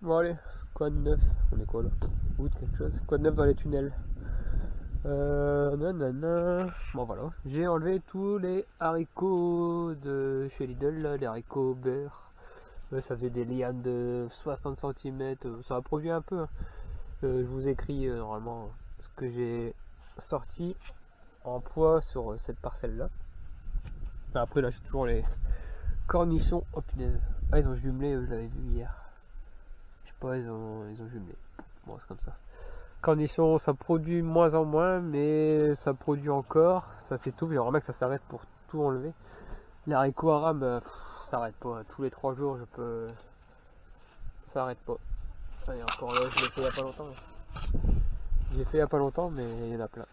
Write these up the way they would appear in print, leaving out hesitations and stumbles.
Bon allez, quoi de neuf? On est quoi là? Août quelque chose? Quoi de neuf dans les tunnels? Nanana. Bon voilà, j'ai enlevé tous les haricots de chez Lidl, là, les haricots beurre. Ça faisait des lianes de 60 cm, ça a produit un peu, hein. Je vous écris normalement ce que j'ai sorti en poids sur cette parcelle là. Après là j'ai toujours les cornichons. Oh punaise. Ah ils ont jumelé, je l'avais vu hier. Je sais pas, ils ont jumelé. Bon c'est comme ça. Cornichons ça produit moins en moins, mais ça produit encore. Ça s'étouffe, j'aimerais bien que ça s'arrête pour tout enlever. Les haricots arabes, ça s'arrête pas. Tous les 3 jours je peux. Ça s'arrête pas. Allez, encore là, je l'ai fait il y a pas longtemps. J'ai fait il y a pas longtemps, mais il y en a plein.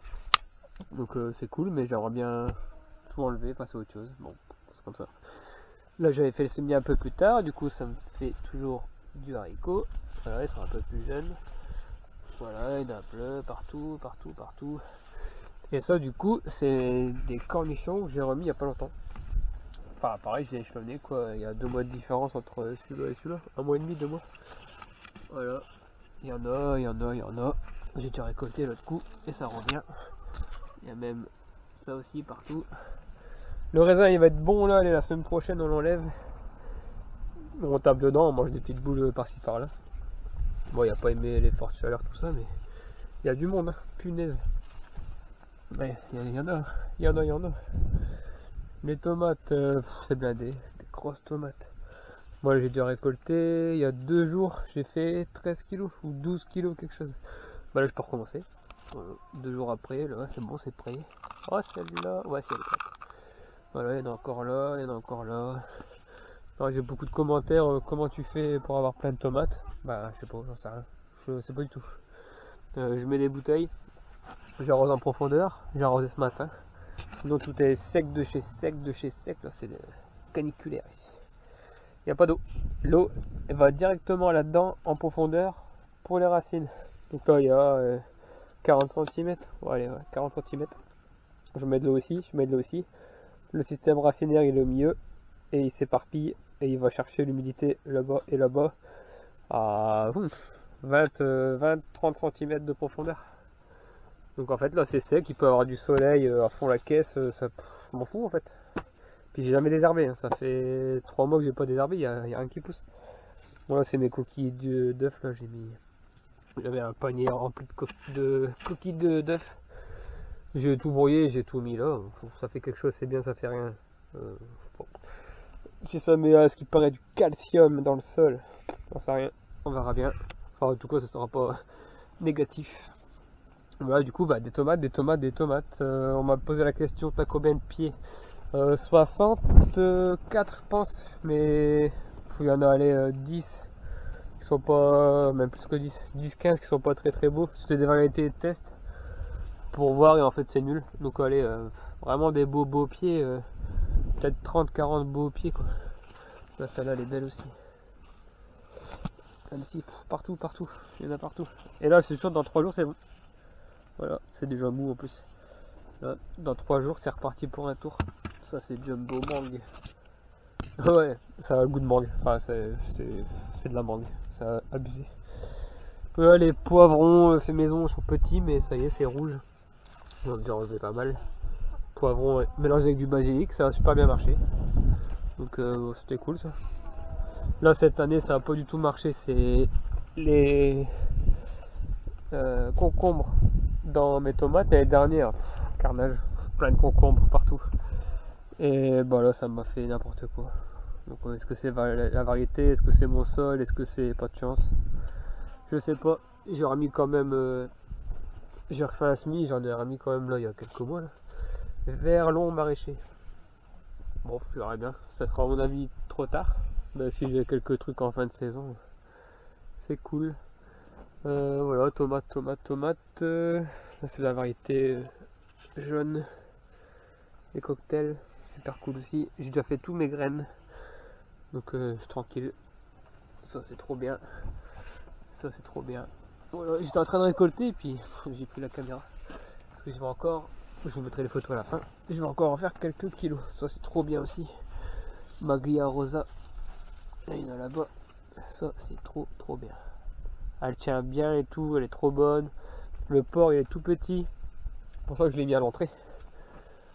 Donc c'est cool, mais j'aimerais bien tout enlever, passer à autre chose. Bon, c'est comme ça. Là j'avais fait le semis un peu plus tard, du coup ça me fait toujours du haricot. Voilà, ils sont un peu plus jeunes. Voilà, il y en a plein, partout, partout, partout. Et ça du coup c'est des cornichons que j'ai remis il y a pas longtemps. Enfin pareil, j'ai échelonné quoi, il y a 2 mois de différence entre celui-là et celui-là. 1 mois et demi, 2 mois. Voilà, il y en a, il y en a, il y en a. J'ai déjà récolté l'autre coup et ça revient. Il y a même ça aussi partout. Le raisin il va être bon là, allez, la semaine prochaine on l'enlève. On tape dedans, on mange des petites boules par-ci par-là. Bon, il n'y a pas aimé les fortes chaleurs, tout ça, mais il y a du monde, hein. Punaise. Ouais, il y en a, il y en a, il y en a. Les tomates, c'est blindé, des grosses tomates. Moi j'ai déjà récolté, il y a 2 jours, j'ai fait 13 kilos ou 12 kilos, quelque chose. Bah là je peux recommencer. 2 jours après, là c'est bon, c'est prêt. Oh celle-là, ouais c'est elle est prête. Voilà, il y en a encore là, il y en a encore là. J'ai beaucoup de commentaires, comment tu fais pour avoir plein de tomates? Bah je sais pas, j'en sais rien. Je sais pas du tout. Je mets des bouteilles, j'arrose en profondeur, j'ai arrosé ce matin. Sinon tout est sec de chez sec de chez sec, là c'est caniculaire ici. Il n'y a pas d'eau. L'eau elle va directement là-dedans en profondeur pour les racines. Donc là il y a 40 cm. Ouais, allez, ouais, 40 cm. Je mets de l'eau aussi, je mets de l'eau aussi. Le système racinaire il est au milieu et il s'éparpille et il va chercher l'humidité là-bas et là-bas à 20-30 cm de profondeur. Donc en fait là c'est sec, il peut avoir du soleil à fond la caisse, ça, je m'en fous en fait. Puis j'ai jamais désherbé, hein. Ça fait 3 mois que j'ai pas désherbé, il y a rien qui pousse. Voilà, c'est mes coquilles d'œufs là, j'ai mis. J'avais un panier rempli de coquilles d'œufs. J'ai tout brouillé, j'ai tout mis là. Ça fait quelque chose, c'est bien, ça fait rien. Si ça met à ce qui paraît du calcium dans le sol, j'en sais rien, on verra bien. Enfin en tout cas ça sera pas négatif. Voilà du coup bah, des tomates, des tomates, des tomates. On m'a posé la question, t'as combien de pieds? 64 je pense, mais il y en a allez, 10 qui sont pas, même plus que 10-15 qui sont pas très très beaux. C'était des variétés de test pour voir et en fait c'est nul. Donc allez, vraiment des beaux pieds, peut-être 30-40 beaux pieds quoi. Là celle-là elle est belle aussi. Celle-ci, partout, partout, il y en a partout. Et là c'est sûr dans 3 jours c'est bon. Voilà, c'est déjà mou en plus. Là, dans 3 jours c'est reparti pour un tour. Ça c'est jumbo mangue. Ouais, ça a le goût de mangue. Enfin c'est de la mangue, c'est abusé. Ouais, les poivrons fait maison sont petits mais ça y est c'est rouge. J'en ai déjà enlevé pas mal. Poivrons mélangés avec du basilic, ça a super bien marché. Donc c'était cool ça. Là cette année ça a pas du tout marché, c'est les concombres dans mes tomates. L'année dernière, carnage, plein de concombres partout. Et bah là ça m'a fait n'importe quoi. Donc est-ce que c'est la variété, est-ce que c'est mon sol, est-ce que c'est pas de chance? Je sais pas. J'ai remis quand même, j'ai refait un semis, j'en ai remis quand même là il y a quelques mois là. Vert long maraîcher. Bon, je verrai bien. Ça sera à mon avis trop tard. Mais si j'ai quelques trucs en fin de saison, c'est cool. Voilà, tomate, tomate, tomate. Là c'est la variété jaune. Les cocktails, super cool aussi. J'ai déjà fait tous mes graines. Donc je suis tranquille. Ça c'est trop bien. Ça c'est trop bien. Voilà, j'étais en train de récolter et puis j'ai pris la caméra. Parce que je vais encore, je vous mettrai les photos à la fin. Je vais encore en faire quelques kilos. Ça c'est trop bien aussi. Maglia rosa. Là, il y en a là-bas. Ça c'est trop bien. Elle tient bien et tout, elle est trop bonne. Le port il est tout petit. C'est pour ça que je l'ai mis à l'entrée.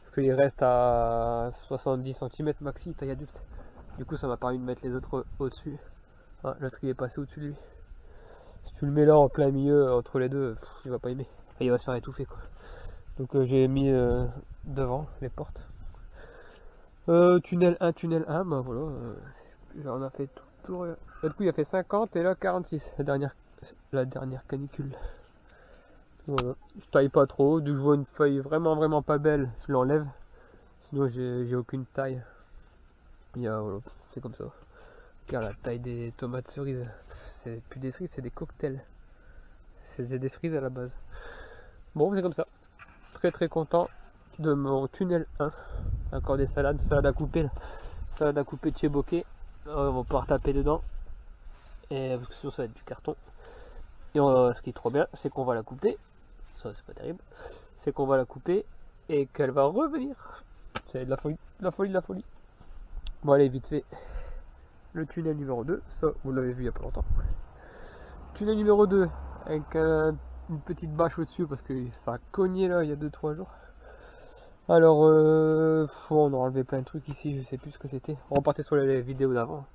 Parce qu'il reste à 70 cm maxi taille adulte. Du coup ça m'a permis de mettre les autres au-dessus. Ah, l'autre il est passé au-dessus de lui. Si tu le mets là en plein milieu entre les deux, il va pas aimer. Enfin, il va se faire étouffer quoi. Donc j'ai mis devant les portes. Tunnel 1, tunnel 1, bah voilà. On a fait tout le tour. Du coup il a fait 50 et là 46, la dernière canicule. Voilà. Je taille pas trop, dès que je vois une feuille vraiment pas belle, je l'enlève. Sinon j'ai aucune taille. Voilà, c'est comme ça. Regarde la taille des tomates cerises. C'est plus des cerises, c'est des cocktails. C'est des cerises à la base. Bon, c'est comme ça. Très content de mon tunnel 1. Encore des salades à couper là. Salade à couper de chez Bokeh. On va pouvoir taper dedans. Et parce que sinon ça va être du carton. Et ce qui est trop bien, c'est qu'on va la couper. Ça c'est pas terrible. C'est qu'on va la couper et qu'elle va revenir. C'est de la folie, de la folie. Bon allez, vite fait. Le tunnel numéro 2, ça vous l'avez vu il y a pas longtemps. Tunnel numéro 2 avec une petite bâche au-dessus parce que ça a cogné là il y a 2-3 jours. Alors on a enlevé plein de trucs ici, je sais plus ce que c'était. On repartait sur les vidéos d'avant.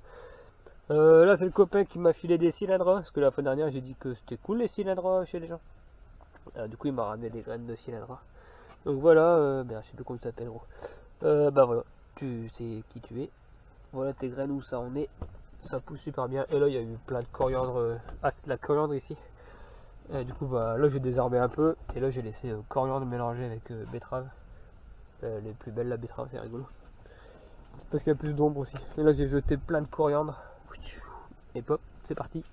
Là c'est le copain qui m'a filé des cylindres, parce que la fois dernière j'ai dit que c'était cool les cylindres chez les gens. Du coup il m'a ramené des graines de cylindres. Donc voilà, je sais plus comment tu t'appelles gros. Bah voilà, tu sais qui tu es. Voilà tes graines où ça en est. Ça pousse super bien. Et là il y a eu plein de coriandre. Ah c'est de la coriandre ici. Du coup bah là j'ai désherbé un peu. Et là j'ai laissé coriandre mélangé avec betterave. Les plus belles la betterave, c'est rigolo. C'est parce qu'il y a plus d'ombre aussi. Et là j'ai jeté plein de coriandre. Et pop, c'est parti.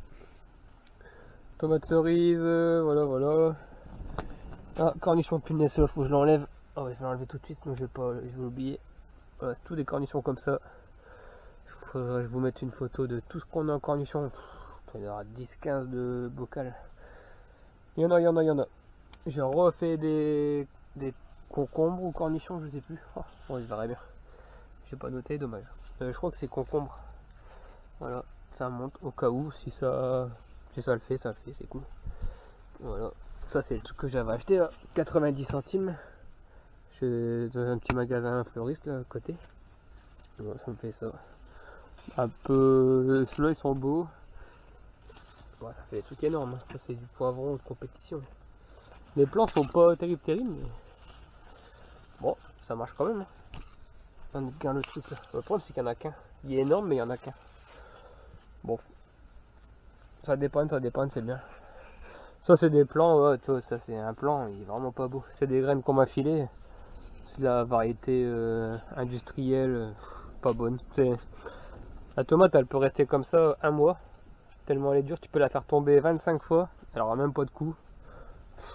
Tomate cerise, voilà. Ah, cornichon, punaise, là faut que je l'enlève. Ah ouais, je vais l'enlever tout de suite, sinon je vais oublier. Voilà, c'est tout des cornichons comme ça. Je vous mettre une photo de tout ce qu'on a en cornichon. Il y en aura 10-15 de bocal. Il y en a. J'ai refait des concombres ou cornichons, je sais plus. Oh, je verrai bien. J'ai pas noté, dommage. Je crois que c'est concombre. Voilà, ça monte au cas où, si ça le fait, c'est cool. Voilà, ça c'est le truc que j'avais acheté là, 90 centimes. Je suis dans un petit magasin fleuriste là à côté. Voilà, ça me fait ça. Un peu, ceux-là ils sont beaux. Bon, ça fait des trucs énormes, ça c'est du poivron de compétition. Les plants sont pas terribles, mais bon, ça marche quand même. Regarde le truc là. Le problème c'est qu'il y en a qu'un. Il est énorme mais il y en a qu'un. Bon, ça dépanne, c'est bien. Ça c'est des plants, ouais, toi, ça c'est un plant, il est vraiment pas beau. C'est des graines qu'on m'a filées. C'est de la variété industrielle, pas bonne. La tomate elle peut rester comme ça un mois. Tellement elle est dure, tu peux la faire tomber 25 fois. Elle aura même pas de coup.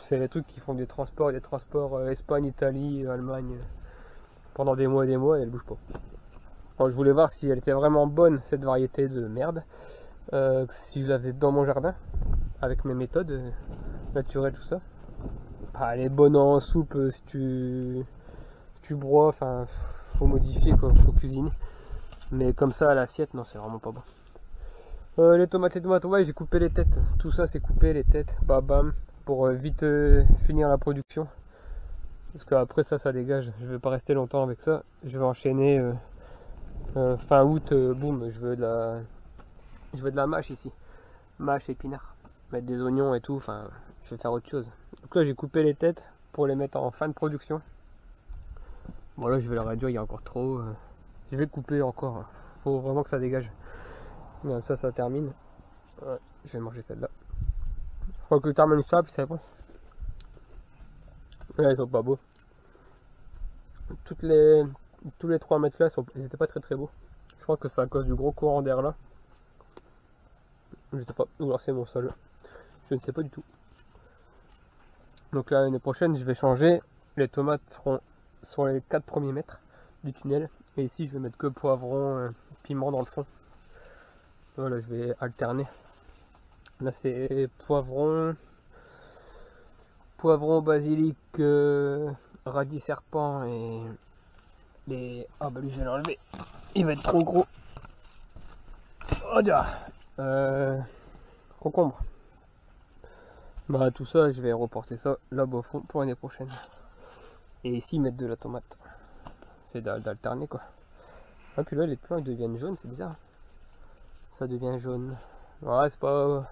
C'est les trucs qui font des transports Espagne, Italie, Allemagne pendant des mois et elle bouge pas. Alors, je voulais voir si elle était vraiment bonne cette variété de merde. Si je la faisais dans mon jardin avec mes méthodes naturelles, tout ça. Bah, elle est bonne en soupe si tu broies, enfin faut modifier quoi, faut cuisiner. Mais comme ça à l'assiette, non, c'est vraiment pas bon. Les tomates, ouais, j'ai coupé les têtes. Tout ça c'est coupé les têtes, bam, pour vite finir la production. Parce qu'après ça dégage. Je vais pas rester longtemps avec ça. Je vais enchaîner fin août, boum, je veux de la mâche ici. Mâche, épinards. Mettre des oignons et tout, enfin, je vais faire autre chose. Donc là j'ai coupé les têtes pour les mettre en fin de production. Bon là je vais la réduire, il y a encore trop. Je vais couper encore. Faut vraiment que ça dégage. Bien, ça termine. Ouais, je vais manger celle-là. Je crois que je termine ça, puis c'est bon. Là ils sont pas beaux. Tous les 3 mètres là, ils étaient pas très beaux. Je crois que c'est à cause du gros courant d'air là. Je sais pas, ou alors c'est mon sol. Je ne sais pas du tout. Donc là, l'année prochaine, je vais changer. Les tomates seront sur les 4 premiers mètres du tunnel. Et ici, je vais mettre que poivron, piment dans le fond. Voilà, je vais alterner. Là, c'est poivron, basilic, radis serpent et les... Ah bah lui, je vais l'enlever. Il va être trop gros. Oh, Concombre. Bah tout ça, je vais reporter ça là-bas au fond pour l'année prochaine. Et ici mettre de la tomate. C'est d'alterner quoi. Ah puis là les plants ils deviennent jaunes, c'est bizarre. Ça devient jaune. Ouais c'est pas...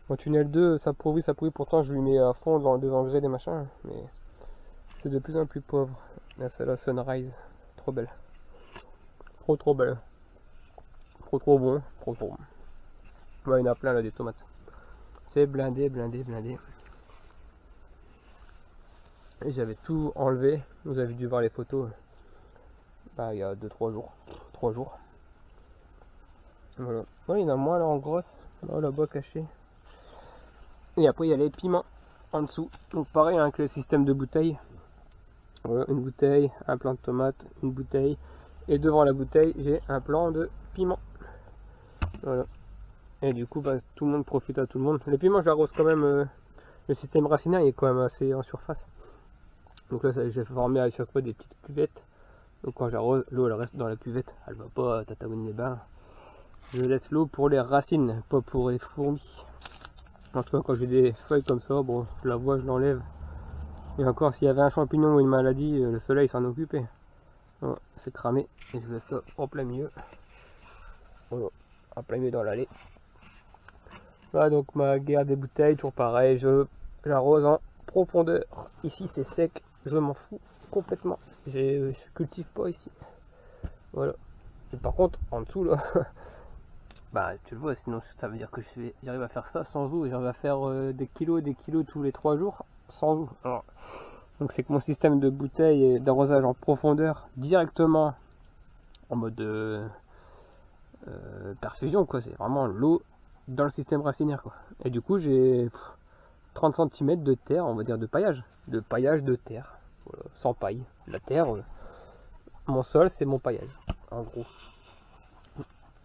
Mon tunnel 2 ça pourrit, pourtant je lui mets à fond dans des engrais, des machins. Mais c'est de plus en plus pauvre. Là c'est la Sunrise. Trop belle. Trop belle. Trop bon. Ouais, il y en a plein là des tomates. C'est blindé. Et j'avais tout enlevé. Vous avez dû voir les photos. Bah, il y a 2-3 jours. 3 jours. Voilà. Ouais, il y en a moins là en grosse. Là-bas caché. Et après, il y a les piments en dessous. Donc, pareil avec le système de bouteilles. Voilà, une bouteille, un plant de tomate, une bouteille. Et devant la bouteille, j'ai un plant de piment. Voilà. Et du coup, bah, tout le monde profite à tout le monde. Les piments, j'arrose quand même. Le système racinaire il est quand même assez en surface. Donc là, j'ai formé à chaque fois des petites cuvettes. Donc quand j'arrose, l'eau elle reste dans la cuvette. Elle va pas tatouiner les bains. Je laisse l'eau pour les racines, pas pour les fourmis. En tout cas, quand j'ai des feuilles comme ça, bon, je la vois, je l'enlève. Et encore, s'il y avait un champignon ou une maladie, le soleil s'en occupait. Voilà, c'est cramé. Et je laisse ça en plein milieu. Voilà, en plein milieu dans l'allée. Voilà donc ma guerre des bouteilles, toujours pareil, j'arrose en profondeur. Ici c'est sec, je m'en fous complètement. Je cultive pas ici. Voilà. Et par contre en dessous là, bah tu le vois, sinon ça veut dire que j'arrive à faire ça sans eau. J'arrive à faire des kilos tous les 3 jours sans eau. Alors, donc c'est que mon système de bouteille et d'arrosage en profondeur directement en mode perfusion quoi. C'est vraiment l'eau dans le système racinaire quoi. Et du coup j'ai 30 cm de terre, on va dire de paillage de terre, voilà, sans paille. La terre, mon sol c'est mon paillage en gros.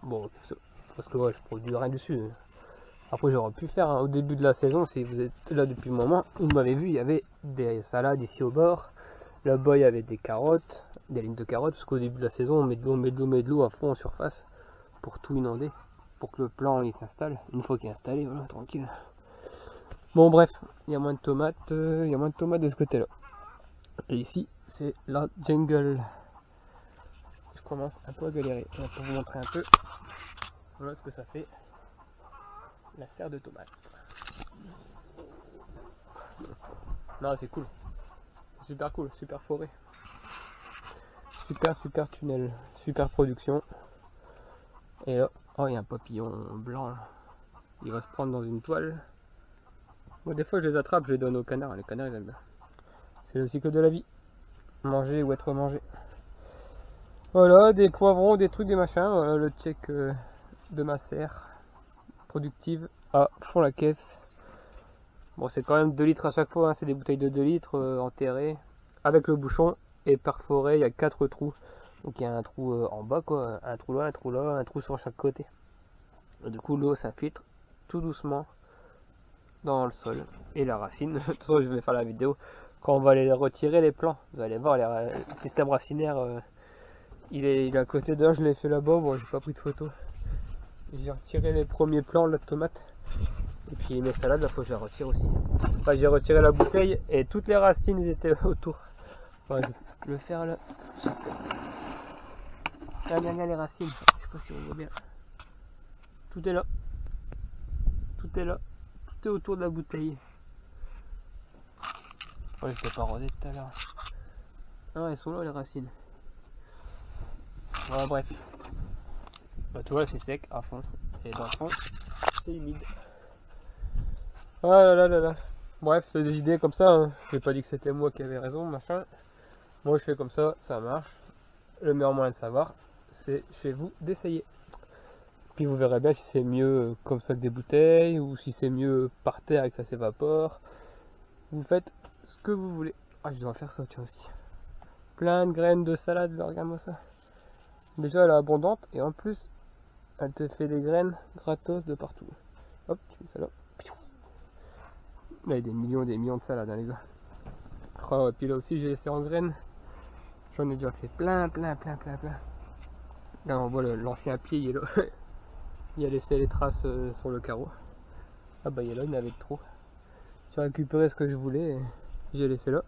Bon parce que ouais, je produis rien dessus. Après j'aurais pu faire au début de la saison, si vous êtes là depuis le moment, vous m'avez vu, il y avait des salades ici au bord. Là-bas il y avait des carottes, des lignes de carottes, parce qu'au début de la saison on met de l'eau à fond en surface pour tout inonder, pour que le plant il s'installe. Une fois qu'il est installé, voilà, tranquille. Bon bref, il y a moins de tomates, de ce côté là. Et ici c'est la jungle. Je commence un peu à galérer. Pour vous montrer un peu, voilà ce que ça fait, la serre de tomates. Non c'est cool, super cool, super forêt, super tunnel, super production. Et là, oh il y a un papillon blanc là. Il va se prendre dans une toile. Moi des fois je les attrape, je les donne aux canards, les canards ils aiment bien. C'est le cycle de la vie, manger ou être mangé. Voilà, des poivrons, des trucs, des machins, voilà le check de ma serre productive à fond la caisse. Bon c'est quand même 2 litres à chaque fois, hein. C'est des bouteilles de 2 litres enterrées avec le bouchon et perforé, il y a 4 trous. Donc il y a un trou en bas quoi, un trou là, un trou sur chaque côté. Et du coup l'eau s'infiltre tout doucement dans le sol et la racine. De toute façon je vais faire la vidéo quand on va aller retirer les plants. Vous allez voir le système racinaire, il est à côté d'eux, je l'ai fait là-bas, bon j'ai pas pris de photo. J'ai retiré les premiers plants de tomates. Et puis mes salades, il faut que je les retire aussi. Enfin, j'ai retiré la bouteille et toutes les racines étaient autour. Ouais, je vais le faire là. Là, les racines. Je sais pas si on voit bien. Tout est là. Tout est là. Tout est autour de la bouteille. Ouais, je t'ai pas rosé tout à l'heure. Ah, elles sont là les racines. Voilà, bref. Bah, tu vois, c'est sec à fond. Et dans le fond, c'est humide. Ah là. Bref, c'est des idées comme ça. Hein. J'ai pas dit que c'était moi qui avais raison, machin. Moi, je fais comme ça, ça marche. Le meilleur moyen de savoir, c'est chez vous d'essayer. Puis vous verrez bien si c'est mieux comme ça que des bouteilles ou si c'est mieux par terre et que ça s'évapore. Vous faites ce que vous voulez. Ah, je dois faire ça, tiens aussi. Plein de graines de salade, regarde-moi ça. Déjà, elle est abondante et en plus, elle te fait des graines gratos de partout. Hop, tu mets ça là. Là, il y a des millions de salades, hein, les gars. Oh, et puis là aussi, j'ai laissé en graines. J'en ai déjà fait plein. Là, on voit l'ancien pied, il il a laissé les traces sur le carreau. Ah bah il y a là une navette trop. J'ai récupéré ce que je voulais et j'ai laissé là.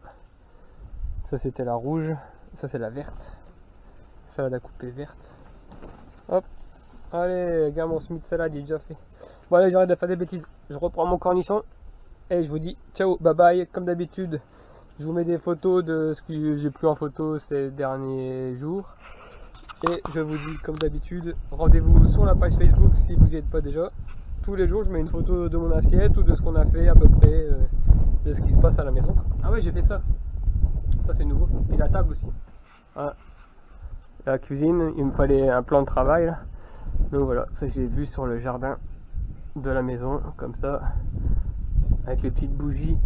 Ça c'était la rouge, ça c'est la verte. Salade à couper verte. Hop, allez, regarde mon Smith salade, il est déjà fait. Bon allez, j'arrête de faire des bêtises. Je reprends mon cornichon et je vous dis ciao, bye bye. Comme d'habitude, je vous mets des photos de ce que j'ai pris en photo ces derniers jours. Et je vous dis comme d'habitude, rendez-vous sur la page Facebook si vous n'y êtes pas déjà. Tous les jours, je mets une photo de mon assiette ou de ce qu'on a fait à peu près, de ce qui se passe à la maison. Ah ouais, j'ai fait ça. Ça c'est nouveau. Et la table aussi. Voilà. La cuisine, il me fallait un plan de travail là. Donc voilà, ça j'ai vu sur le jardin de la maison, comme ça, avec les petites bougies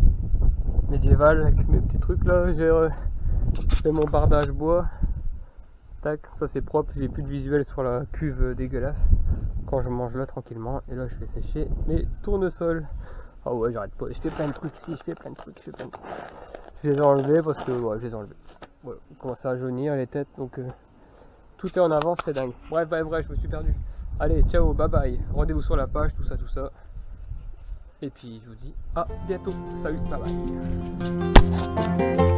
médiévales, avec mes petits trucs là. J'ai fait mon bardage bois. Tac, ça c'est propre, j'ai plus de visuel sur la cuve dégueulasse. Quand je mange là tranquillement, et là je fais sécher mes tournesols. Ah ouais, j'arrête pas, je fais plein de trucs ici, je fais plein de trucs. Je les ai enlevés parce que ouais, je les ai enlevés. Voilà, on commence à jaunir les têtes, donc tout est en avance, c'est dingue. Bref, je me suis perdu. Allez, ciao, bye bye. Rendez-vous sur la page, tout ça. Et puis je vous dis à bientôt. Salut, bye bye.